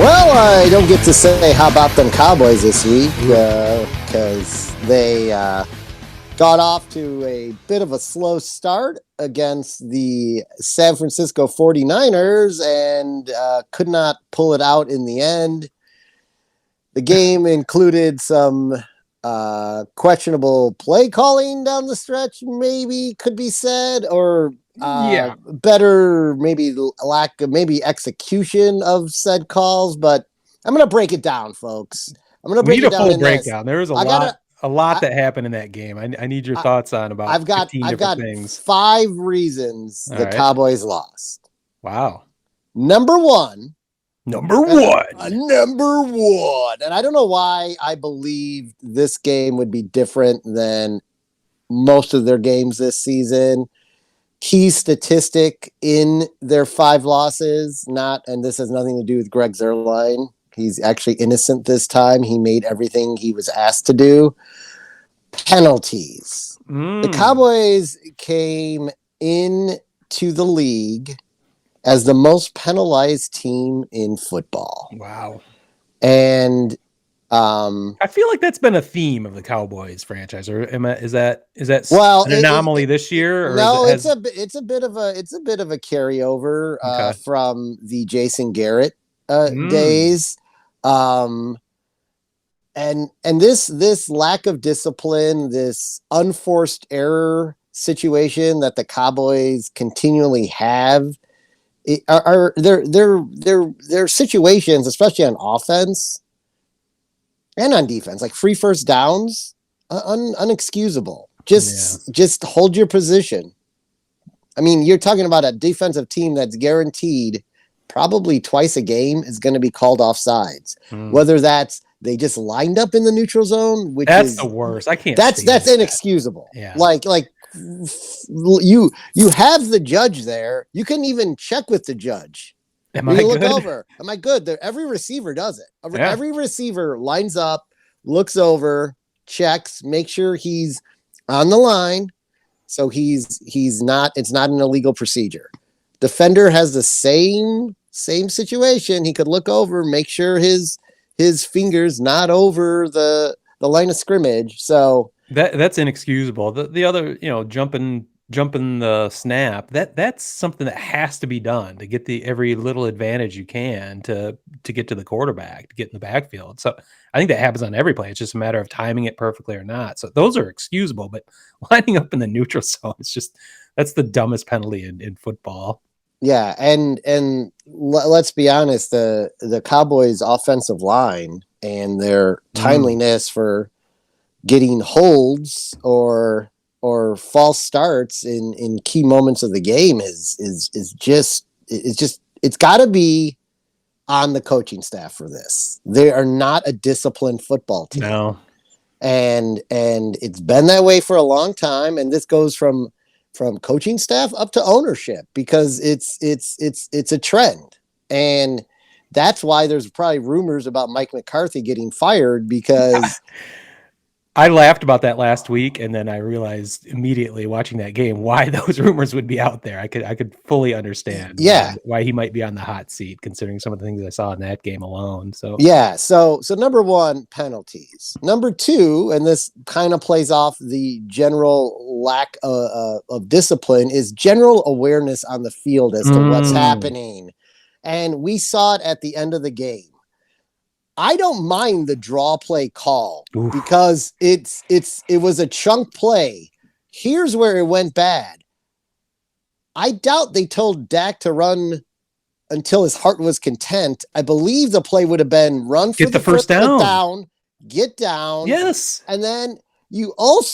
Well, I don't get to say how about them Cowboys this week because they got off to a bit of a slow start against the San Francisco 49ers and could not pull it out in the end. The game included some questionable play calling down the stretch, maybe could be said, or better, maybe maybe execution of said calls. But I'm going to break it down, folks. I'm going to break it down. Full breakdown. There was a lot that happened in that game. I need your thoughts on about I've got things. 5 reasons the Cowboys lost. Wow. Number one. And I don't know why I believed this game would be different than most of their games this season. Key statistic in their 5 losses, and this has nothing to do with Greg Zuerlein. He's actually innocent this time. He made everything he was asked to do. Penalties. The Cowboys came into the league as the most penalized team in football. Wow. And I feel like that's been a theme of the Cowboys franchise, or is that an anomaly this year? Or no, it's a bit of a carryover from the Jason Garrett days. And this lack of discipline, this unforced error situation that the Cowboys continually have, are there situations, especially on offense and on defense, like free first downs, unexcusable. Just hold your position. I mean, you're talking about a defensive team that's guaranteed probably twice a game is going to be called offsides. Whether that's they just lined up in the neutral zone, which is the worst. I can't. That's inexcusable. Yeah. Like you have the judge there. You can even check with the judge. Am I good? Look over. Am I good? Every receiver does it. Every receiver lines up, looks over, checks, make sure he's on the line. So he's not. It's not an illegal procedure. Defender has the same situation. He could look over, make sure his fingers not over the line of scrimmage. So that's inexcusable. The other, jumping the snap, that's something that has to be done to get every little advantage you can to get to the quarterback, to get in the backfield. So I think that happens on every play. It's just a matter of timing it perfectly or not. So those are excusable, but lining up in the neutral zone, that's the dumbest penalty in football. Yeah, and let's be honest, the Cowboys' offensive line and their timeliness for getting holds or false starts in key moments of the game is it's got to be on the coaching staff for this. They are not a disciplined football team. No. And it's been that way for a long time, and this goes from coaching staff up to ownership because it's a trend. And that's why there's probably rumors about Mike McCarthy getting fired, because I laughed about that last week, and then I realized immediately watching that game why those rumors would be out there. I could fully understand why he might be on the hot seat, considering some of the things I saw in that game alone. So so number one, penalties. Number two, and this kind of plays off the general lack of discipline, is general awareness on the field as to what's happening. And we saw it at the end of the game. I don't mind the draw play call because it was a chunk play. Here's where it went bad. I doubt they told Dak to run until his heart was content. I believe the play would have been run for the first down, get down. Yes. And then you don't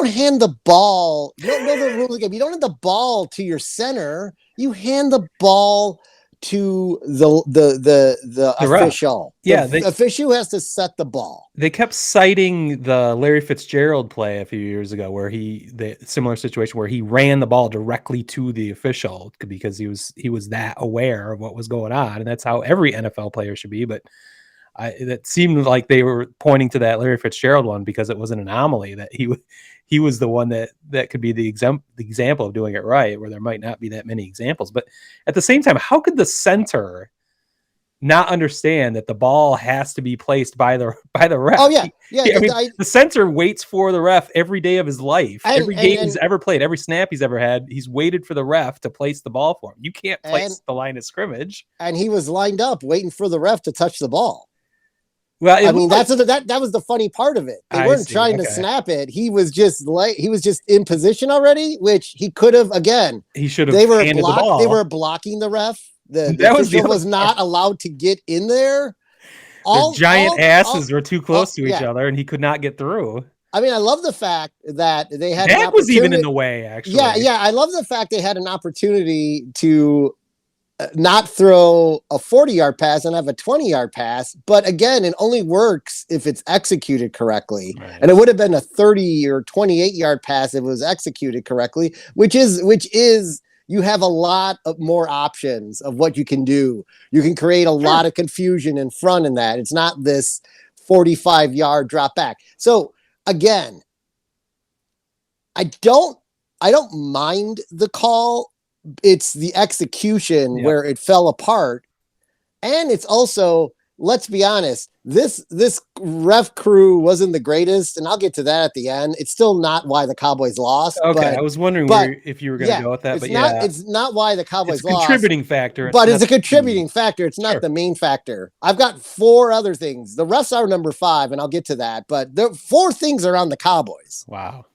hand the ball. You don't know the rules of the game. You don't hand the ball to your center. You hand the ball to the official. The official has to set the ball. They kept citing the Larry Fitzgerald play a few years ago where the similar situation where he ran the ball directly to the official because he was that aware of what was going on, and that's how every NFL player should be. But that seemed like they were pointing to that Larry Fitzgerald one because it was an anomaly that he was the one that could be the example of doing it right, where there might not be that many examples. But at the same time, how could the center not understand that the ball has to be placed by the ref. Oh yeah, yeah. I mean, the center waits for the ref every day of his life. Every game he's ever played, every snap he's ever had, he's waited for the ref to place the ball for him. You can't place the line of scrimmage. And he was lined up waiting for the ref to touch the ball. Well, I mean, that was the funny part of it. They weren't trying to snap it. He was just in position already, which he could have. Again, he should have. They were blocking the ref. The official was not allowed to get in there. The giant asses were too close to each other, and he could not get through. I mean, I love the fact that they had. Dak was even in the way, actually. Yeah. I love the fact they had an opportunity to not throw a 40-yard pass and have a 20-yard pass. But again, it only works if it's executed correctly. Right. And it would have been a 30 or 28-yard pass if it was executed correctly, which is you have a lot of more options of what you can do. You can create a lot of confusion in front in that. It's not this 45-yard drop back. So again, I don't mind the call. It's the execution where it fell apart. And it's also, let's be honest, this ref crew wasn't the greatest, and I'll get to that at the end. It's still not why the Cowboys lost. Okay, I was wondering if you were going to go with that, it's not why the Cowboys lost. It's a contributing factor. But it's a contributing factor. It's not the main factor. I've got 4 other things. The refs are number 5, and I'll get to that. But there 4 things around the Cowboys. Wow.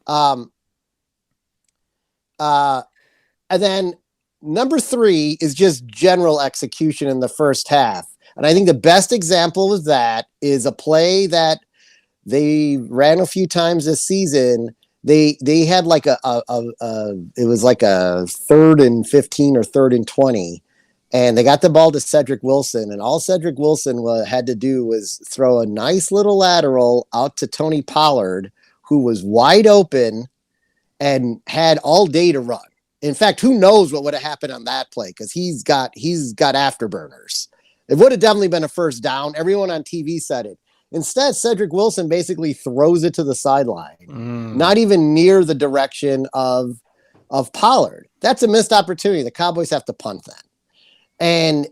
And then number 3 is just general execution in the first half. And I think the best example of that is a play that they ran a few times this season. They had like it was like a 3rd and 15 or 3rd and 20. And they got the ball to Cedric Wilson. And all Cedric Wilson had to do was throw a nice little lateral out to Tony Pollard, who was wide open and had all day to run. In fact, who knows what would have happened on that play, because he's got afterburners. It would have definitely been a first down. Everyone on TV said it. Instead, Cedric Wilson basically throws it to the sideline, not even near the direction of Pollard. That's a missed opportunity. The Cowboys have to punt that. And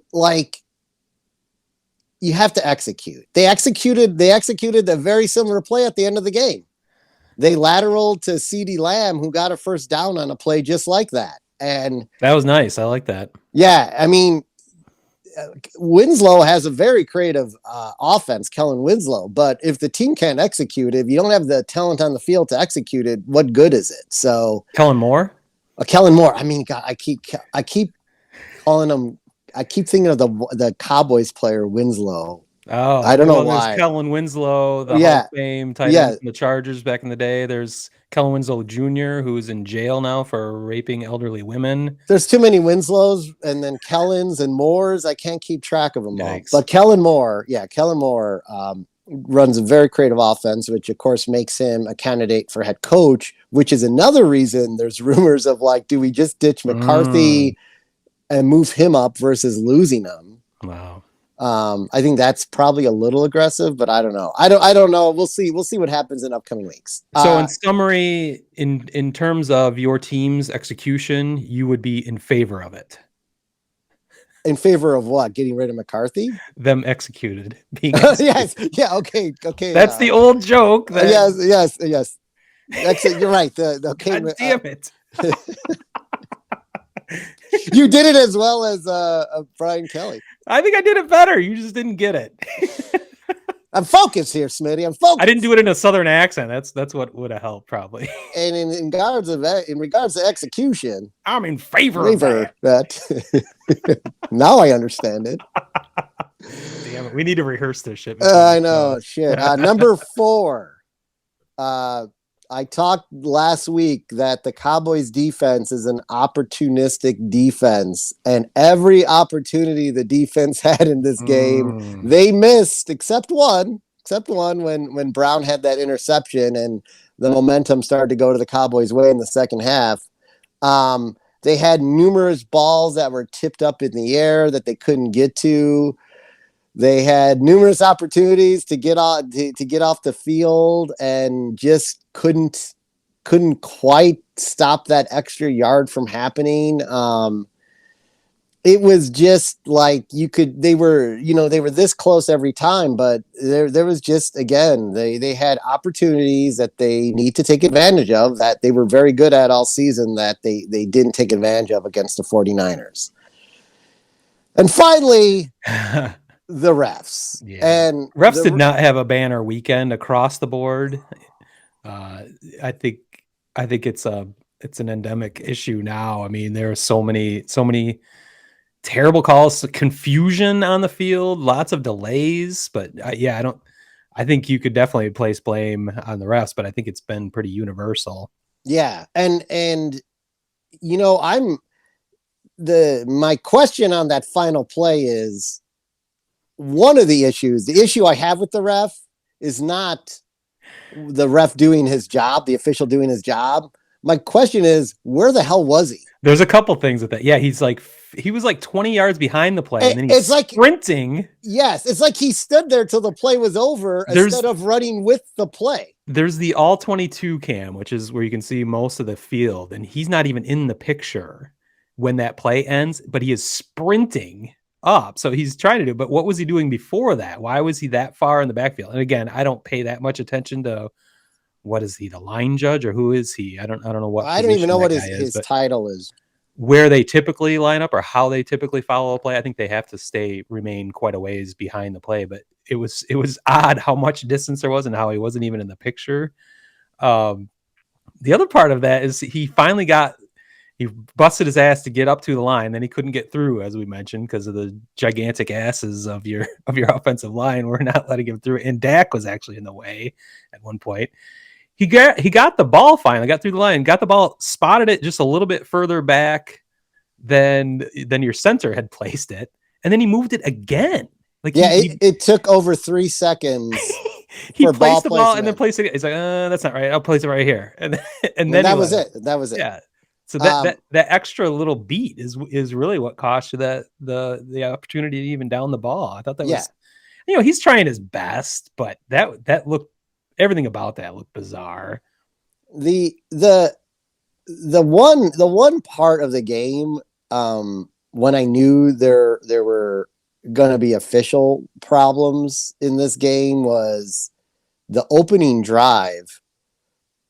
you have to execute. They executed a very similar play at the end of the game. They lateraled to CeeDee Lamb, who got a first down on a play just like that. And that was nice. I like that. Yeah. I mean, Winslow has a very creative offense, Kellen Winslow, but if the team can't execute it, if you don't have the talent on the field to execute it, what good is it? So Kellen Moore? Kellen Moore. I mean, God, I keep calling him. I keep thinking of the Cowboys player Winslow. Oh, I don't know why. Kellen Winslow, the Hall of Fame tight end from the Chargers back in the day. There's Kellen Winslow Jr., who's in jail now for raping elderly women. There's too many Winslows, and then Kellens and Moores. I can't keep track of them all. But Kellen Moore runs a very creative offense, which of course makes him a candidate for head coach, which is another reason there's rumors of do we just ditch McCarthy and move him up versus losing him? Wow. I think that's probably a little aggressive, but I don't know. I don't know. We'll see. We'll see what happens in upcoming weeks. So in summary, in terms of your team's execution, you would be in favor of it. In favor of what? Getting rid of McCarthy? Them executed. Being Yes. Yeah. Okay. That's the old joke. Yes. You're right. Okay. God damn it. You did it as well as Brian Kelly. I think I did it better. You just didn't get it. I'm focused here, Smitty. I'm focused. I didn't do it in a Southern accent. That's what would have helped probably. And in regards to execution, I'm in favor of that. Now I understand it. Damn it. We need to rehearse this shit. I know. Shit. Number 4. I talked last week that the Cowboys defense is an opportunistic defense, and every opportunity the defense had in this game, they missed except one when Brown had that interception and the momentum started to go to the Cowboys' way in the second half. They had numerous balls that were tipped up in the air that they couldn't get to. They had numerous opportunities to get off the field and just couldn't quite stop that extra yard from happening. it was just like they were this close every time, but there was just, again, they had opportunities that they need to take advantage of, that they were very good at all season, that they didn't take advantage of against the 49ers. And finally, the refs. Yeah. And Refs did not have a banner weekend across the board. I think it's an endemic issue now. I mean, there are so many terrible calls, confusion on the field, lots of delays. But yeah, I think you could definitely place blame on the refs, but I think it's been pretty universal. Yeah, and my question on that final play is, one of the issue I have with the ref is not the ref doing his job, the official doing his job. My question is, where the hell was he? There's a couple things with that. Yeah, he was like 20 yards behind the play, and then he's sprinting. Yes, it's like he stood there till the play was over instead of running with the play. There's the all 22 cam, which is where you can see most of the field, and he's not even in the picture when that play ends, but he is sprinting up. So he's trying to do, but what was he doing before that? Why was he that far in the backfield? And again, I don't pay that much attention to, what is he, the line judge, or who is he? I don't know what. I don't even know what his title is. Where they typically line up or how they typically follow a play, I think they have to remain quite a ways behind the play. But it was odd how much distance there was and how he wasn't even in the picture. The other part of that is he busted his ass to get up to the line, then he couldn't get through, as we mentioned, because of the gigantic asses of your offensive line. We're not letting him through, and Dak was actually in the way at one point. He got the ball finally, got through the line, got the ball, spotted it just a little bit further back than your center had placed it, and then he moved it again. Like, yeah, it took over 3 seconds. He placed the ball and then placed it. He's like, that's not right. I'll place it right here, and then that was it. That was it. Yeah. So that extra little beat is really what cost you the opportunity to even down the ball. I thought that was, he's trying his best, but that looked, everything about that looked bizarre. The one part of the game, when I knew there were going to be official problems in this game, was the opening drive,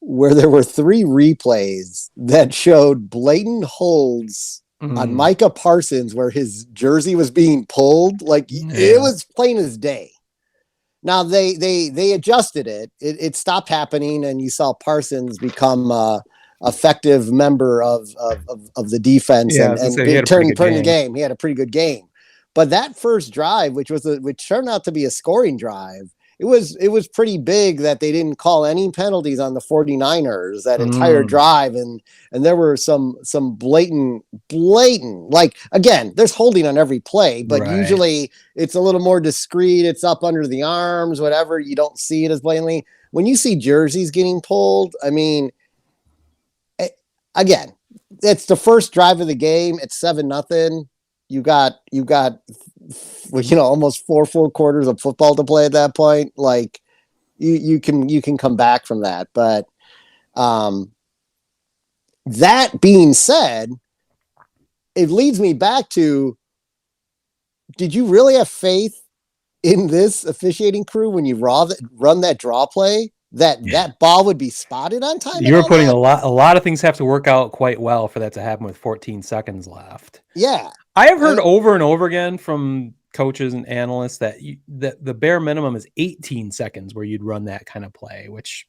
where there were 3 replays that showed blatant holds on Micah Parsons, where his jersey was being pulled. Like, it was plain as day. Now they adjusted it. It stopped happening, and you saw Parsons become a effective member of the defense, and turn the game. He had a pretty good game. But that first drive, which turned out to be a scoring drive, it was pretty big that they didn't call any penalties on the 49ers that entire drive, and there were some blatant, like, again, there's holding on every play, but usually it's a little more discreet. It's up under the arms, whatever. You don't see it as blatantly. When you see jerseys getting pulled, I mean, again, it's the first drive of the game. It's 7-0. You got almost 4 full quarters of football to play at that point. Like, you can come back from that. But that being said, it leads me back to, did you really have faith in this officiating crew when you run that draw play, that ball would be spotted on time? You were putting a lot of things have to work out quite well for that to happen with 14 seconds left. Yeah. I have heard over and over again from coaches and analysts that the bare minimum is 18 seconds where you'd run that kind of play, which,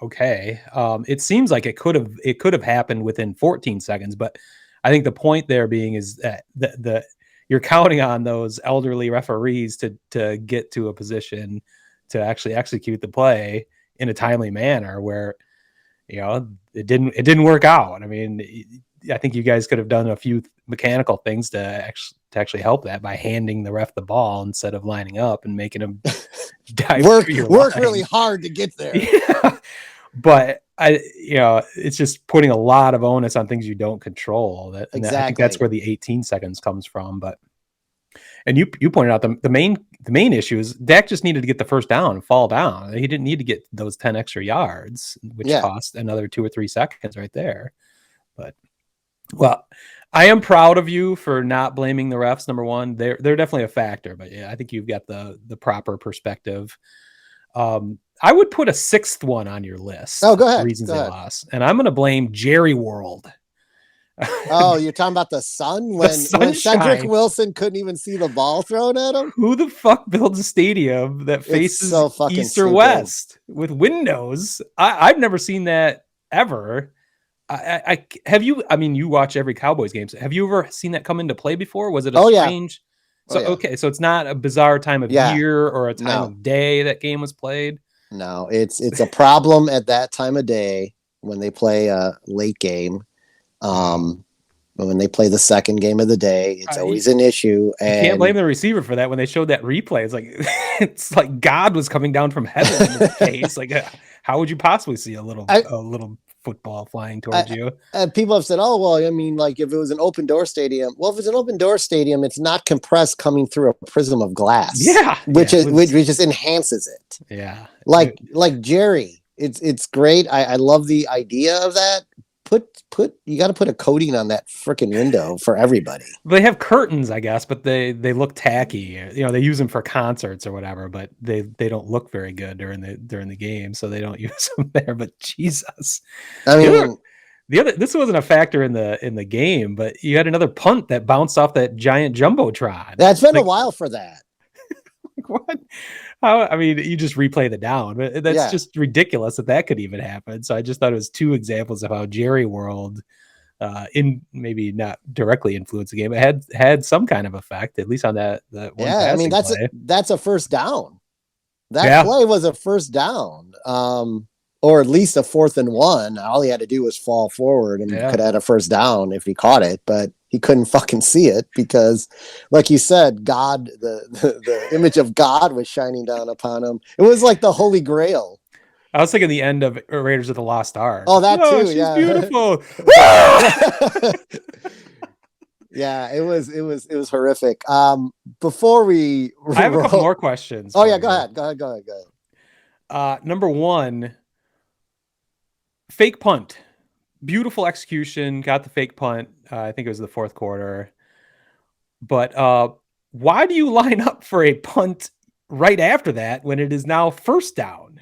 okay. It seems like it could have happened within 14 seconds, but I think the point there being is that you're counting on those elderly referees to get to a position to actually execute the play in a timely manner, where, it didn't work out. I mean, I think you guys could have done a few mechanical things to actually help that, by handing the ref the ball instead of lining up and making him work really hard to get there. Yeah. But it's just putting a lot of onus on things you don't control. Exactly. I think that's where the 18 seconds comes from. And you pointed out the main issue is Dak just needed to get the first down and fall down. He didn't need to get those 10 extra yards, which cost another 2 or 3 seconds right there. But, well, I am proud of you for not blaming the refs. Number one, they're definitely a factor, but yeah, I think you've got the proper perspective. I would put a sixth one on your list Oh, of go ahead. reasons Go they ahead. lost, and I'm going to blame Jerry World. Oh, you're talking about the sun The when Cedric sunshine. Wilson couldn't even see the ball thrown at him. Who the fuck builds a stadium that It's faces so fucking east or stupid. west with windows? I've never seen that ever. I have you. I mean, you watch every Cowboys games. Have you ever seen that come into play before? Was it a Oh yeah. strange? Oh So yeah. okay, so it's not a bizarre time of Yeah. year or a time No. of day that game was played. No. It's a problem at that time of day when they play a late game. But when they play the second game of the day, it's always an issue. You can't blame And the receiver for that when they showed that replay. It's like God was coming down from heaven in this case. Like, how would you possibly see a little football flying towards you? people have said, "Oh, well, I mean, like if it was an open door stadium, well, if it's an open door stadium, it's not compressed coming through a prism of glass, Yeah, which yeah, which just enhances it. Yeah, like Jerry, it's great. I love the idea of that. You got to put a coating on that freaking window for everybody. they have curtains, I guess, but they look tacky. You know, they use them for concerts or whatever, but they don't look very good during the game, so they don't use them there. But Jesus, I mean, the other this wasn't a factor in the game, but you had another punt that bounced off that giant jumbotron. that's been a while for that. What? How? I mean, you just replay the down. That's just ridiculous that could even happen. So I just thought it was two examples of how Jerry World, in maybe not directly influenced the game, but had some kind of effect, at least on that one. Yeah, I mean play. that's a first down. That play was a first down, or at least a 4th and 1. All he had to do was fall forward and could have had a first down if he caught it, but he couldn't fucking see it because, like you said, God, the image of God was shining down upon him. It was like the Holy Grail. I was thinking the end of Raiders of the Lost Ark. Oh, that too. She's yeah, beautiful. Yeah, it was horrific. Before I have a couple more questions. Oh yeah, go ahead. Number one, fake punt. Beautiful execution. Got the fake punt. I think it was the 4th quarter. But why do you line up for a punt right after that when it is now first down?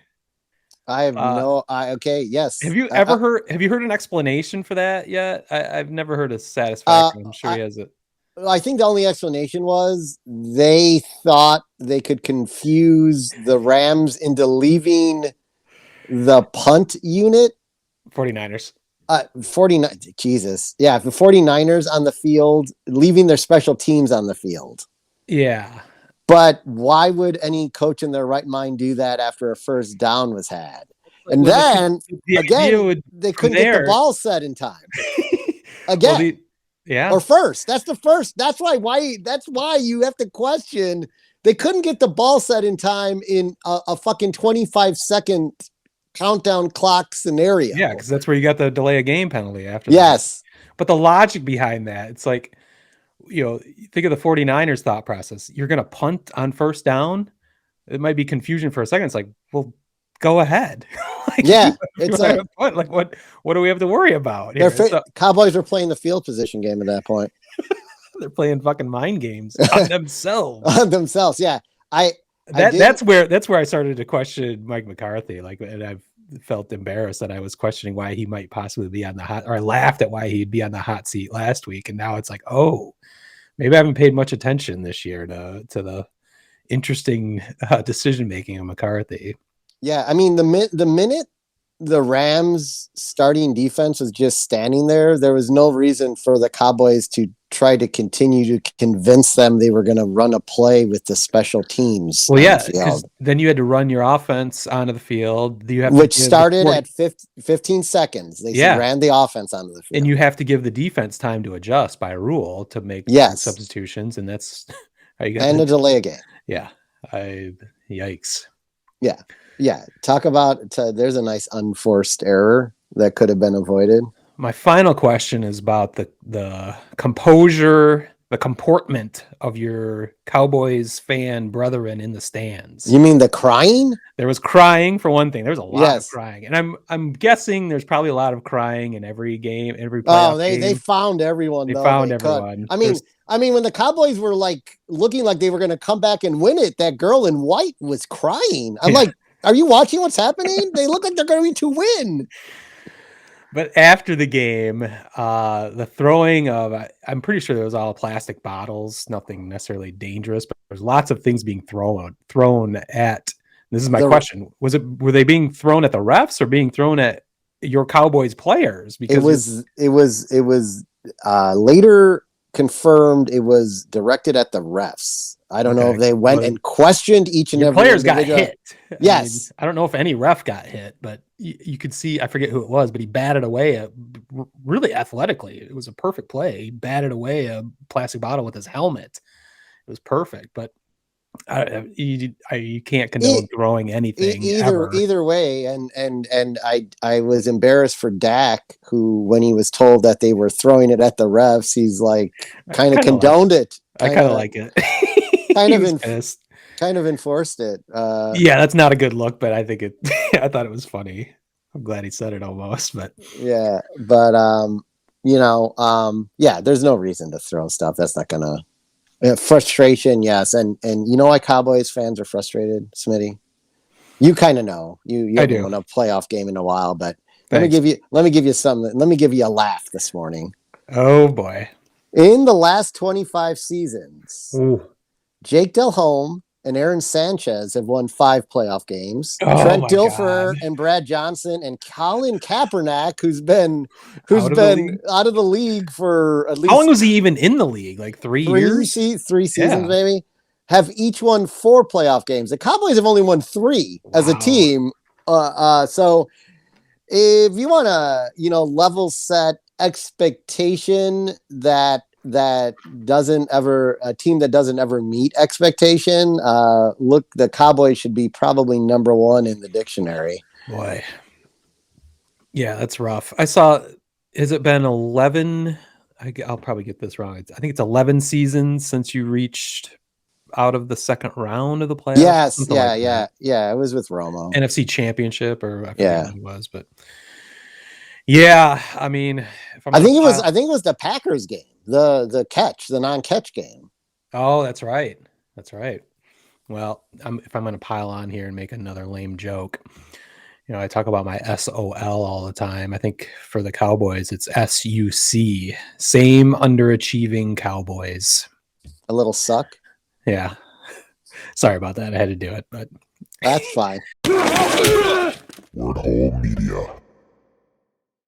I have okay, yes. Have you ever heard an explanation for that yet? I've never heard a satisfactory. I'm sure he has it. I think the only explanation was they thought they could confuse the Rams into leaving the punt unit. 49ers. 49. Jesus. Yeah, the 49ers on the field, leaving their special teams on the field. Yeah. But why would any coach in their right mind do that after a first down was had? And then, again, they couldn't get the ball set in time. Again. Yeah. Or first. That's the first. That's why you have to question. They couldn't get the ball set in time in a fucking 25-second countdown clock scenario. Yeah, because that's where you got the delay of game penalty after yes. that. But the logic behind that, it's like, you know, think of the 49ers thought process. You're going to punt on first down. It might be confusion for a second. It's like, well, go ahead. It's like what do we have to worry about? Cowboys were playing the field position game at that point. They're playing fucking mind games on themselves. On themselves, yeah. That's where I started to question Mike McCarthy. Like, and I've felt embarrassed that I was questioning why he might possibly be on the hot, or I laughed at why he'd be on the hot seat last week, and now it's like, oh, maybe I haven't paid much attention this year to the interesting decision making of McCarthy. Yeah, I mean, the minute the Rams starting defense was just standing there was no reason for the Cowboys to try to continue to convince them they were going to run a play with the special teams. Well, yeah, because then you had to run your offense onto the field. Which started at 15 seconds. They ran the offense onto the field. And you have to give the defense time to adjust by rule to make substitutions, and that's how you got a delay again. Yeah. Yikes. Yeah. Yeah. Talk about, there's a nice unforced error that could have been avoided. My final question is about the composure the comportment of your Cowboys fan brethren in the stands. You mean the crying? There was crying for one thing. There was a lot of Yes. crying, and I'm guessing there's probably a lot of crying in every game, every Oh, playoff they game. found everyone They though found they could. everyone. I mean, when the Cowboys were like looking like they were going to come back and win it, that girl in white was crying. I'm Yeah. like, are you watching what's happening? They look like they're going to win. But after the game, the throwing of, I'm pretty sure there was all plastic bottles, nothing necessarily dangerous, but there's lots of things being thrown at. This is my question: were they being thrown at the refs or being thrown at your Cowboys players? Because it was later confirmed it was directed at the refs. I don't know if they went and questioned each and your every players individual. got hit. Yes. I don't know if any ref got hit, but you could see, I forget who it was, but he batted away really athletically. It was a perfect play. He batted away a plastic bottle with his helmet. It was perfect, but you can't condone throwing anything either way. And I was embarrassed for Dak, who, when he was told that they were throwing it at the refs, he's like kind of condoned it. I kind of like it. Kind of enforced it. Yeah, that's not a good look, but I think it. I thought it was funny. I'm glad he said it almost, but yeah, but yeah, there's no reason to throw stuff. That's not gonna frustration. Yes, and you know why Cowboys fans are frustrated, Smitty? You kind of know. You haven't won a playoff game in a while, but let me give you something. Let me give you a laugh this morning. Oh boy! In the last 25 seasons, ooh, Jake Delhomme and Aaron Sanchez have won 5 playoff games. Oh, Trent Dilfer and Brad Johnson and Colin Kaepernick, who's been out of the league for at least. How long was he even in the league? Like 3 years? 3 seasons, maybe. Have each won 4 playoff games. The Cowboys have only won 3 as a team. So if you want to, level set expectation that doesn't ever, a team that doesn't ever meet expectation, look, the Cowboys should be probably number 1 in the dictionary. Boy. Yeah, that's rough. I saw, has it been 11? I'll probably get this wrong. I think it's 11 seasons since you reached out of the second round of the playoffs. Yes. Yeah. It was with Romo. NFC Championship, or I forget what it was, but yeah, I mean, I think it was the Packers game, the non-catch game. Oh, that's right. That's right. Well, if I'm going to pile on here and make another lame joke, I talk about my SOL all the time. I think for the Cowboys, it's SUC, same underachieving Cowboys. A little suck. Yeah. Sorry about that. I had to do it, but that's fine. Word Hole Media.